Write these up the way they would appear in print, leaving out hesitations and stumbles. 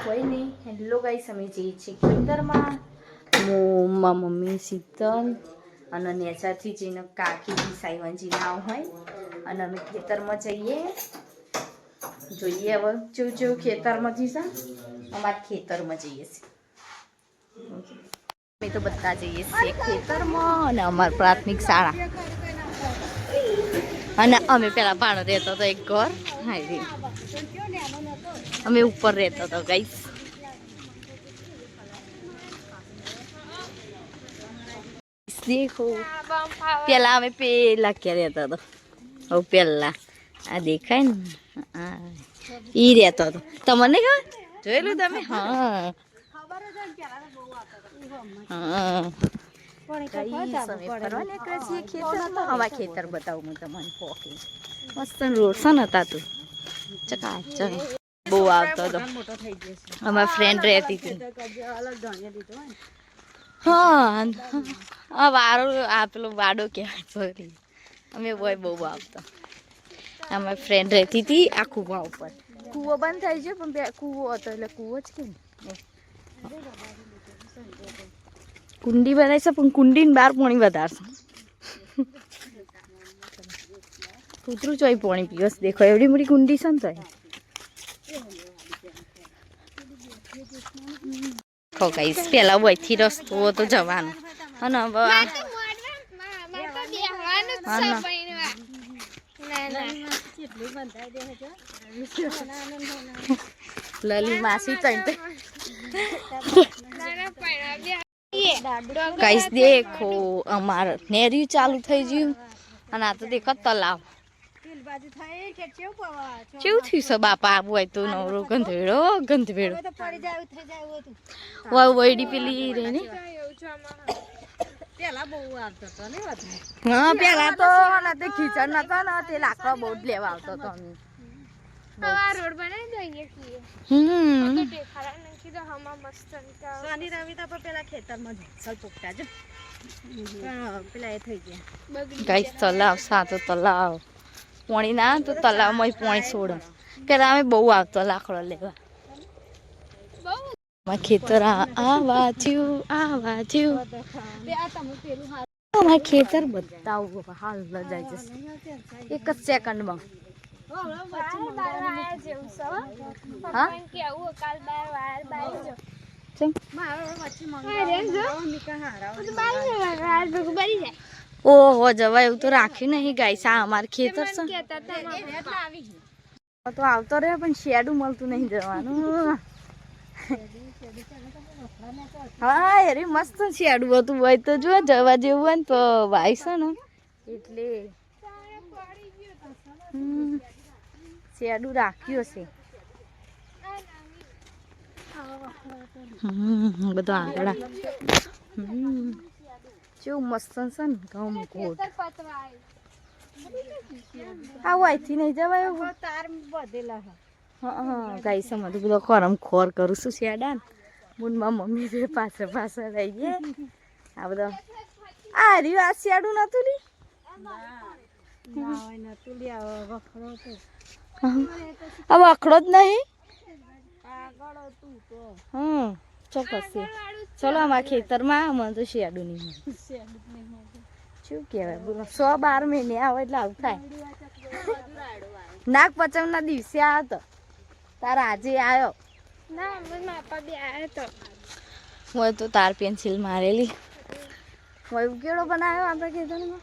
કોઈ નહીં. Hello guys, અમે જઈએ છીએ ખેતરમાં. હું મમ્મી શીતલ અને નેચાથી જઈને કાકી સાઈવંજી ના હોય અને અમે ખેતરમાં જઈએ. જોઈએ હવે ચેવું ખેતરમાં જઈશું. અમારા ખેતરમાં જઈએ છીએ. અમે તો બધા જઈએ છીએ ખેતરમાં અને અમારી પ્રાથમિક શાળા. અને અમે પેલા ભાડો રહેતો હતો એક ઘર. હા, અમે ઉપર રહેતો હતો ગાઈસ. દેખો પેલા અમે પેલા ક્યાં રહેતો હતો. હવે પેલા આ દેખાય ને ઈ રહેતો હતો. તમને ખબર જોયેલું તમે? હા હા. અમારા ખેતર બતાવું હું તમને. પોકી મસ્ત રોશન હતા તું ચકાચક. બહુ આવતો હતો. અમારી ફ્રેન્ડ રહેતી હતી. હા આ વારો આ પેલો વાડો કહેવાય. સોરી, અમે બોય બહુ આવતા. અમારી ફ્રેન્ડ રહેતી હતી આ કૂવા ઉપર. કૂવો બંધ થઈ ગયો પણ બે કૂવો હતો એટલે કૂવો જ કેમ કુંડી બનાવી છે પણ કુંડીને બહાર પાણી વધારશે. કૂતરું ચોઈ પાણી પીવસ. દેખો એવડી મોટી કુંડી છે ને તો કહીશ પેલા વયથી રસ્તો તો જવાનો. અને લલી માસી કઈશ દેખો અમાર નેર્યું ચાલુ થઈ ગયું. અને આ તો દેખો તલાવ. કેવું થયું છે બાપા? આવું હોય તો નવરો ગંધવેડો ગંધવેડો વયડી પેલી રે ને. હા પેલા તો ખીચડ નતો ને તે લાકડો બહુ જ લેવા આવતો હતો. તલાવ સાતો તલાવ પાણી ના તો તલાવમાં પાણી છોડે. પેલા અમે બહુ આવતો લાકડો લેવા. ખેતર આવા થયું. ખેતર બધા હાલ જાય છે એક જ સેકન્ડમાં. ઓહો જવાય એવું તો રાખ્યું નહીં ગાઈસ. આ અમારે ખેતર છે તો આવતો રહે પણ શેડું મળતું નહીં જવાનું. હા એરી મસ્ત શેડું હતું હોય તો જો જવા જેવું હોય ને તો વાય છે ને એટલે શેડું રાખ્યું હશે. બધું આંગળા કેવું મસ્ત છે ને ઘઉં કોટ. આવું અહીંથી નહીં જવાય. હા ગાઈ સમજ બધો ખોરમ ખોર કરું છું શેડા ને. મુનમાં મમ્મી જે પાછળ રહી ગયા. આ બધા આ રહ્યું આ શેડું નતું લી. હવે અખડો જ નહીં. ચોક્કસ છે. ચલો અમારા ખેતરમાં મને તો શેડું નહીં. શું કહેવાય બોલો 100-12 મહિને આવે એટલે આવું થાય. નાગ પંચમ ના દિવસે આવ્યો તો તારા આજે આવ્યો. હું તો તાર પેન્સિલ મારેલી હોય ઉકેડો બનાવ્યો આપણા ખેતરમાં.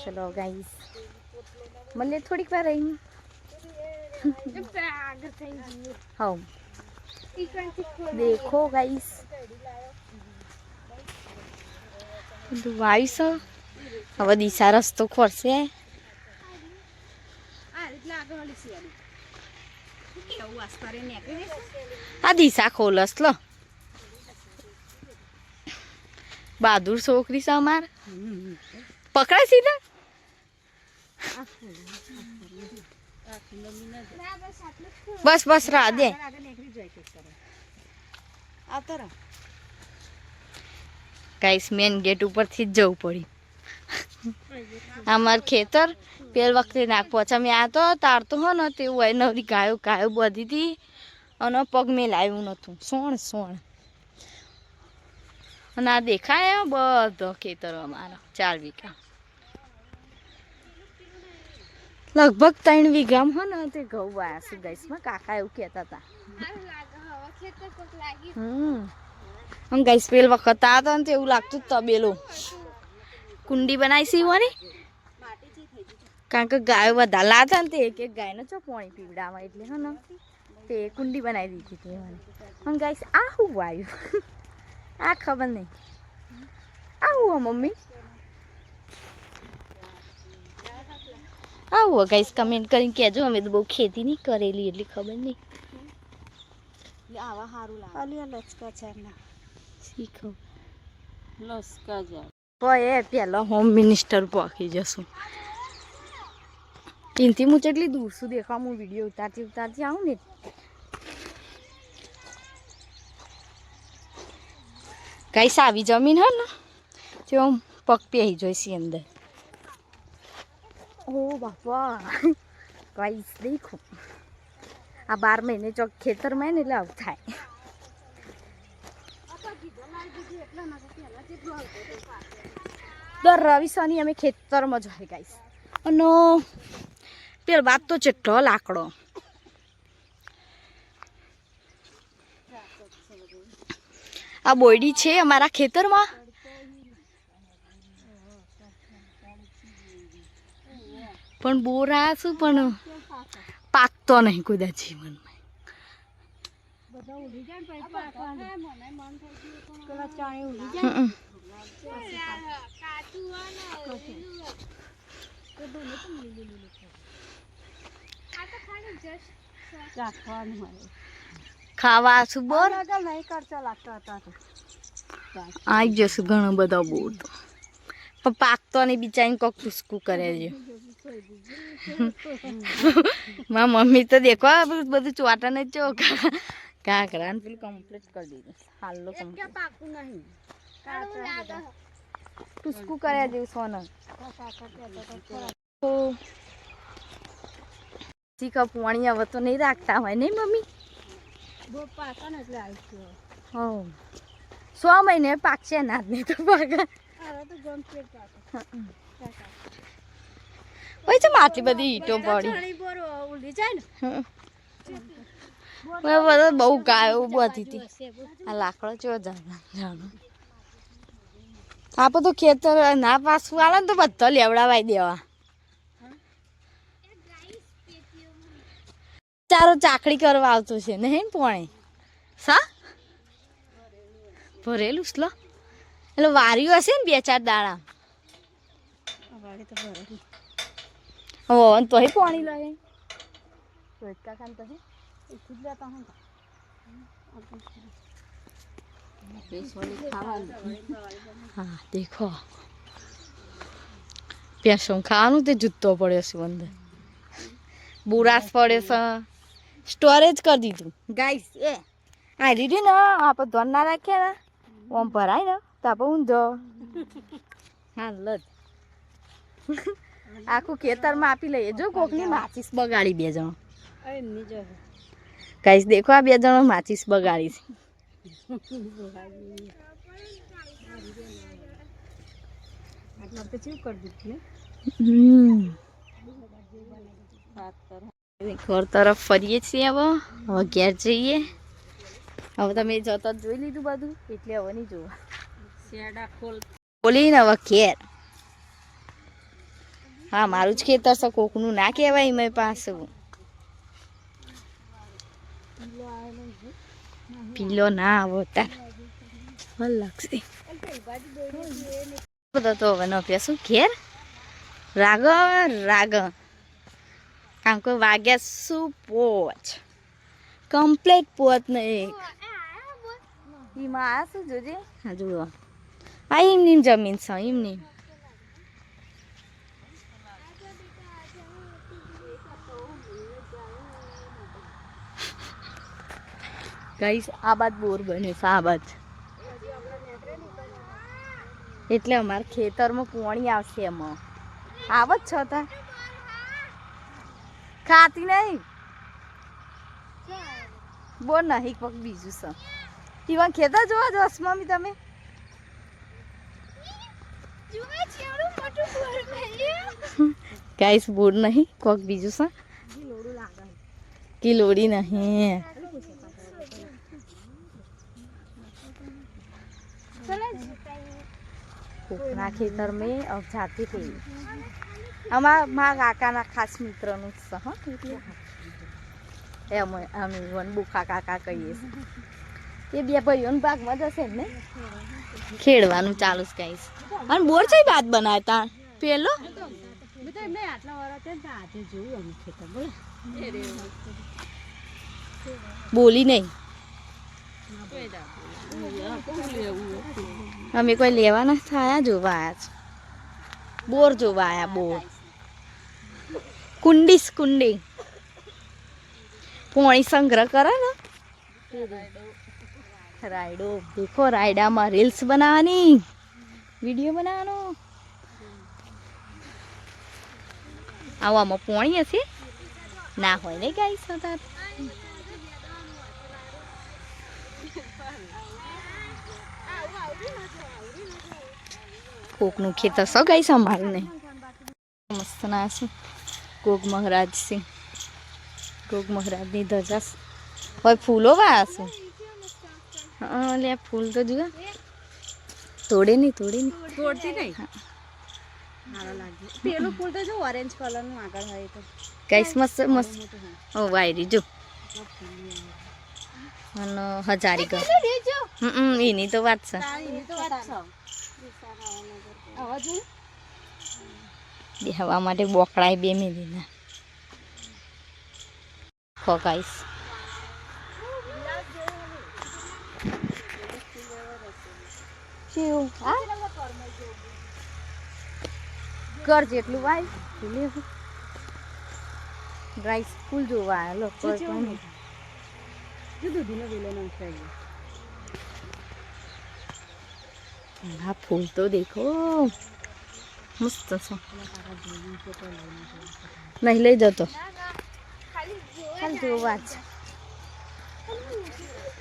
ચલો ગાઈસ મને થોડીક વાર રહી. હા દેખો ગાઈસ વાઈસ હવે દિશા રસ્તો ખોરશે. આ દિશા ખોલસ લો. બહાદુર છોકરી છે અમાર. પકડાય સીધા. બસ બસ રા દે. ગાઈસ મેન ગેટ ઉપરથી જ જવું પડ્યું. અમાર ખેતર પેલ વખતે નાક પોચા મેં આ તો તાર તો હો ને તેવું હોય નવરી ગાયો બધી હતી અને પગ મેં લાવ્યું નહોતું સોણ અને આ દેખાય બધો ખેતરો અમારો 4 વીઘા લગભગ 3 વીઘામાં હો ને તે ઘઉં વાયા છે ગાઈસમાં કાકા એવું કહેતા હતા ગાઈસ પેલ વખત આ હતા ને તો એવું લાગતું તબેલો કુંડી બનાવી છે એવાની કારણ કે ગાયો બધા લાતા ને તે એક ગાયને ચો પાણી પીવડાવવા એટલે હે ને તે કુંડી બનાવી દીધી હતી એવાની પણ ગાઈસ આ શું વાયું આ ખબર નહીં આવું મમ્મી આવું ગાઈસ કમેન્ટ કરીને કહેજો અમે તો બહુ ખેતી નહીં કરેલી એટલી ખબર નહીં આવા સારું લાગે લચકા છે શીખો લચકા જાય એ પેલા હોમ મિનિસ્ટર પહોંચી જશું એનથી હું જેટલી દૂર છું દેખા હું વિડીયો ઉતારતી આવું ને ગાઈસ આવી જમીન હે ને તે પગ પહેરી જોઈશી અંદર ઓ બાપા ગાઈસ દેખો આ 12 મહિને ચોક ખેતરમાં ને એટલે આવું થાય દર રવિ શનિ અમે ખેતરમાં જ હોય ગાઈસ અને પેલા વાત તો ચેટલો લાકડો આ બોયડી છે અમારા ખેતરમાં પણ બોરા શું પણ પાકતો નહીં કોઈ જીવનમાં ખાવા શું બોર નહીં કરતા લાગતા હતા આવી જશું ઘણો બધો બોર તો પણ પાકતો નહીં બિચારીને કોક ટૂસકું કરે છે મારા મમ્મી તો દેખો બધું ચોટા ને ચો કાકરા પેલું કમ્પ્લીટ કરી દીધું હાલો ટૂસકું કર્યા જેવું સોનલ ચીકા પાણી હવે તો નહીં રાખતા હોય નહીં મમ્મી 6 મહિને પાકશે ના જ નહીં તો પાકા ઓય છે આટલી બધી ઈંટો પડી બહુ ગાયો બધી હતી આ લાકડો ચો જાણો આપો તો ખેતર ના પાછું આવે ને તો બધા લેવડાવાઈ દેવા ચારો ચાકડી કરવા આવતું છે નહીં પોણે સા ભરેલું સ્લો એટલે વાર્યું હશે ને 2-4 દાડા હવે તો પાણી લાગે હા દેખો પેસો ખાવાનું તે જૂતો પડ્યો છે અંદર બુરાસ પડે છે સ્ટોરેજ કરી દીધું ગાઈસ એ આ રીડી ને આપણે ધોન ના રાખ્યા ને ઓમ ભરાય ને તો આપણે ઊંધો હા લજ આખું ખેતરમાં આપી લઈએ જો કોકની માચીસ બગાડી 2 જણો ગાઈસ દેખો આ 2 જણો માચીસ બગાડી છે ઘર તરફ ફરીએ છીએ હવે ઘેર જઈએ હવે તમે જતા જોઈ લીધું બધું એટલે હવે નહીં જોવા બોલીને હવે ઘેર હા મારું જ ખેતર છે કોકનું ના કહેવાય મેં પાછું પીલો ના આવો તાર ભલ લાગશે બધા તો હવે ન પીશું ઘેર રાગ કારણ કે વાગ્યા શું 5 કમ્પ્લીટ 5 ને 1 એમાં આ શું જોજે હા જુઓ આ એમની જમીન છે એમની ગાઈસ આ બાદ બોર બને છે આ બાદ એટલે અમારા ખેતરમાં પાણી આવશે એમાં આવત છતાં ખાતી નહીં બોલ નહીં કોક બીજું છે ઈવન ખેતર જોવા જો મમ્મી તમે ગાઈસ બોર નહીં કોક બીજું છે કિલોડી નહીં કોકના ખેતર મેં अब जाती थी અમારા કાકાના ખાસ મિત્રનું જ છે હા એટલે અમે વન બુખા કાકા કહીએ છીએ એ બે ભાઈઓના ભાગમાં જશે ને ખેડવાનું ચાલુ જ કહીશ અને બોર છે બાદ બનાવતા પેલો બોલી નહીં અમે કોઈ લેવાના થયા જોવા આવ્યા છે બોર જોવા આવ્યા બોર કુંડી પોણી સંગ્રહ કરે ને રાયડો દેખો રાયડામાં રીલ્સ બનાવવાની વિડીયો બનાવવાનો આવામાં પોણી હશે ના હોય ને ગાઈસ હતા કોકનું ખેતર સો ગાઈસ અમારું નહીં મસ્ત ના છે ગોગ મહારાજ સિંહ ગોગ મહારાજની ધજા હોય ફૂલો વાયા છે હા લે ફૂલ તો જુઓ તોડતી નહીં પેલું ફૂલ તો જો ઓરેન્જ કલરનું આગળ હોય તો ગાઈસ મસ્ત ઓ વાયરી જો અને હજારી ઘર એની તો વાત છે હવા માટે બોકડાય બે મેલીના ગાઈસ ઘર જેટલું વાય રાઈસ ફૂલ જોવા લોકો હા ફૂલ તો દેખો મસ્ત છે નહીં લઈ જતો ખાલી જોવા જ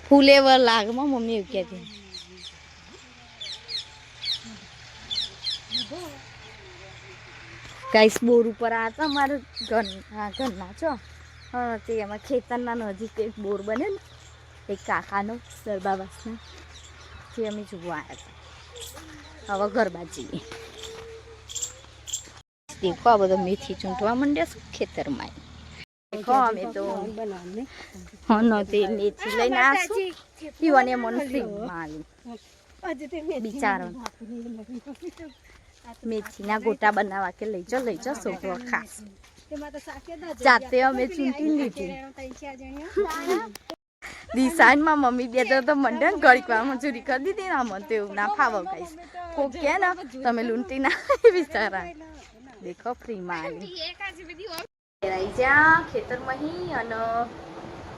ફૂલે વર લાગમાં મમ્મી એવું કહેતી ગાઈસ બોર ઉપર આ હતા અમારે ઘરના છો હા તે એમાં ખેતરના નજીક એક બોર બને ને એક કાકાનો સરબાબાસના જે અમે જોવા આવ્યા હતા હવે ગરબા જઈએ દેખો આ બધો મેથી ચૂંટવા માંડ્યા છે ખેતરમાં દેખો અમે તો હા ન તે મેથી લઈને આશું પીવાને મનસી માલું બિચારો મેથીના ગોટા બનાવવા કે લઈ જાઓ છોકરો ખાસ જાતે અમે ચૂંટી લીધી દિશાનમાં મમ્મી બે તો મંડે ને ઘડીકવામાં ચોરી કરી દીધી ને મને તો એવું ના ફાવો ગાઈસ કોક કે ને તમે લૂંટી ના બિચારા દેખો ફ્રીમાં આવી જ્યાં ખેતરમાં અને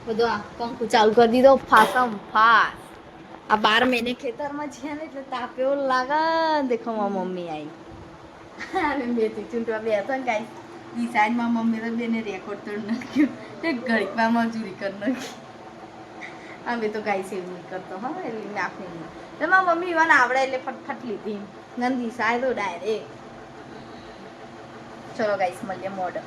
બધું આ પંખો ચાલુ કરી દીધો ફાસમ ફાસ આ 12 મહિને ખેતરમાં છે ને એટલે તાપ એવો લાગે દેખો મારી મમ્મી આવી મેથી ચૂંટવા બે હતા ને ગાઈસ ઈ સાઈડમાં મમ્મી તો બેને રેકોર્ડ તો નાખ્યો તે ઘડીકમાં ચોરી કરી નાખી અમે તો ગાઈસ એવું નહીં કરતો હા એટલે નાખી નહીં તો મારી મમ્મી એવાને આવડે એટલે ફટફટ લીધી નંદી સાયદો ડાયરેક્ટ ચલો ગાઈસ મળીએ મોડલ